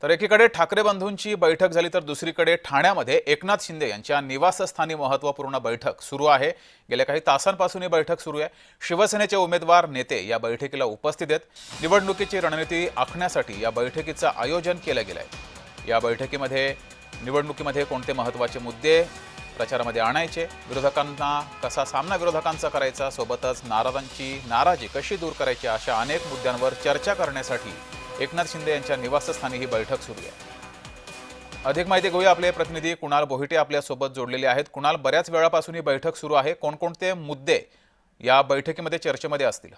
तर एकीकडे ठाकरे बंधूंची बैठक झाली तर दुसरीकडे ठाण्यामध्ये एकनाथ शिंदे यांच्या निवासस्थानी महत्त्वपूर्ण बैठक सुरू आहे। गेल्या काही तासांपासून ही बैठक सुरू आहे। शिवसेनेचे उमेदवार नेते या बैठकीला उपस्थित आहेत। निवडणुकीची रणनीती आखण्यासाठी या बैठकीचं आयोजन केलं गेलं आहे। या बैठकीमध्ये निवडणुकीमध्ये कोणते महत्त्वाचे मुद्दे प्रचारामध्ये आणायचे, विरोधकांना कसा सामना विरोधकांचा करायचा, सोबतच नाराजांची नाराजी कशी दूर करायची, अशा अनेक मुद्द्यांवर चर्चा करण्यासाठी एकनाथ शिंदे यांच्या निवासस्थानी ही बैठक सुरू आहे। अधिक माहिती घेऊया, आपले प्रतिनिधी कुणाल बोहिटे आपल्या सोबत जोडलेले आहेत। कुणाल, बऱ्याच वेळापासून ही बैठक सुरू आहे, कोणकोणते मुद्दे या बैठकीमध्ये चर्चेमध्ये असतील?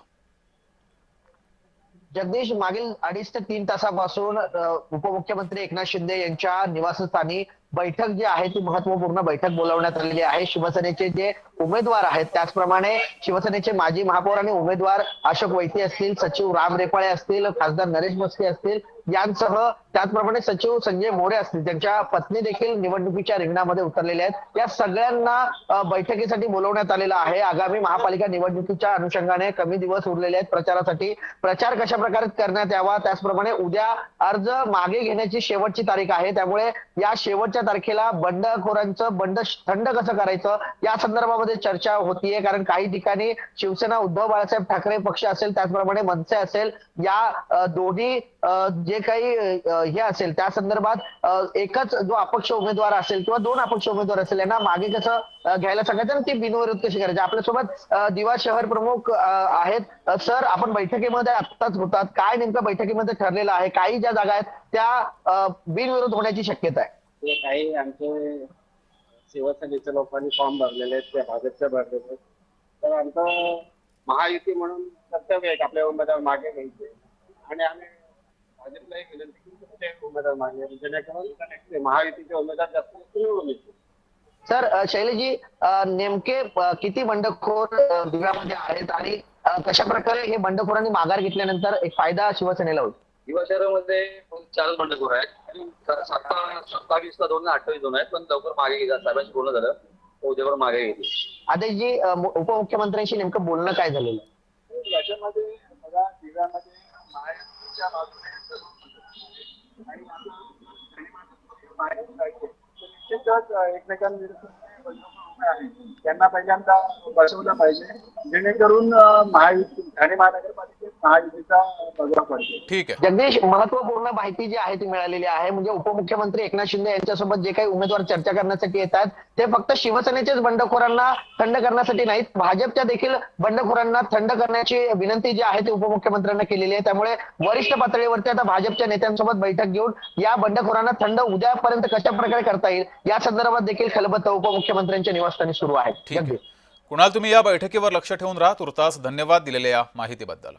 जगदीश, मागील 2.5 ते 3 तासापासून उपमुख्यमंत्री एकनाथ शिंदे यांच्या निवासस्थानी बैठक जी आहे ती महत्वपूर्ण बैठक बोलावण्यात आलेली आहे। शिवसेनेचे जे उमेदवार आहेत त्याचप्रमाणे शिवसेनेचे माजी महापौर आणि उमेदवार अशोक वैती असतील, सचिव राम रेपाळे असतील, खासदार नरेश म्हस्के असतील यांसह त्याचप्रमाणे सचिव संजय मोरे असतील, त्यांच्या पत्नी देखील निवडणुकीच्या रिंगणामध्ये उतरलेल्या आहेत। या सगळ्यांना बैठकीसाठी बोलवण्यात आलेलं आहे। आगामी महापालिका निवडणुकीच्या अनुषंगाने कमी दिवस उरलेले आहेत प्रचारासाठी। प्रचार कशा प्रकारे करण्यात यावा, त्याचप्रमाणे उद्या अर्ज मागे घेण्याची शेवटची तारीख आहे, त्यामुळे या शेवटच्या तारखेला बंडखोरांचं बंड थंड कसं करायचं या संदर्भामध्ये चर्चा होतीये। कारण काही ठिकाणी शिवसेना उद्धव बाळासाहेब ठाकरे पक्ष असेल, त्याचप्रमाणे मनसे असेल, या दोन्ही जे काही हे असेल त्या संदर्भात एकच जो अपक्ष उमेदवार असेल किंवा 2 अपक्ष उमेदवार असेल यांना मागे कसं घ्यायला सांगायचं आणि ती बिनविरोध कशी करायची। आपल्यासोबत दिवा शहर प्रमुख आहेत। सर, आपण बैठकीमध्ये आत्ताच होतात, काय नेमकं बैठकीमध्ये ठरलेलं आहे? काही ज्या जागा आहेत त्या बिनविरोध होण्याची शक्यता आहे? काही आमचे शिवसेनेच्या लोकांनी फॉर्म भरलेले आहेत, त्या भाजपच्या भरलेले आहेत, तर आमचं महायुती म्हणून कर्तव्य आहे आपल्या उमेदवार मागे घ्यायचे आणि आम्ही भाजपलाही विनंती केली की उमेदवार मागे, जेणेकरून महायुतीचे उमेदवार जास्त निवडून येतील। सर, शैलेशजी, नेमके किती बंडखोर दिव्यामध्ये आहेत आणि कशा प्रकारे हे बंडखोरांनी माघार घेतल्यानंतर एक फायदा शिवसेनेला होईल? दिवा शहरामध्ये 4 बंडखोर आहेत। 27 का 28 दोन आहेत, पण लवकर मागे घेतात। साहेबांशी बोलणं झालं, उद्यावर मागे घेतील। आदेशजी, उपमुख्यमंत्र्यांशी नेमकं बोलणं काय झालेलं? याच्यामध्ये बघा, दिव्यामध्ये महायुतीच्या बाजूने निश्चितच एकमेकांविरुद्ध त्यांना पहिल्यांदा बसवलं पाहिजे, जेणेकरून महायुती आणि महानगरपालिकेत महायुतीचा बगडा पडतो। ठीक आहे जगदीश, महत्वपूर्ण माहिती जी आहे ती मिळालेली आहे। म्हणजे उपमुख्यमंत्री एकनाथ शिंदे यांच्यासोबत जे काही उमेदवार चर्चा करण्यासाठी येतात ते फक्त शिवसेनेचेच बंडखोरांना थंड करण्यासाठी नाहीत, भाजपच्या देखील बंडखोरांना थंड करण्याची विनंती जी आहे ती उपमुख्यमंत्र्यांना केलेली आहे। त्यामुळे वरिष्ठ पातळीवरती आता भाजपच्या नेत्यांसोबत बैठक घेऊन या बंडखोरांना थंड उद्यापर्यंत कशा प्रकारे करता येईल या संदर्भात देखील खलबत्ता उपमुख्यमंत्र्यांच्या निवासस्थानी सुरू आहे। ठीक आहे कुणाल, तुम्ही या बैठकीवर लक्ष ठेवून राहा। तुर्तास धन्यवाद दिलेल्या या माहितीबद्दल।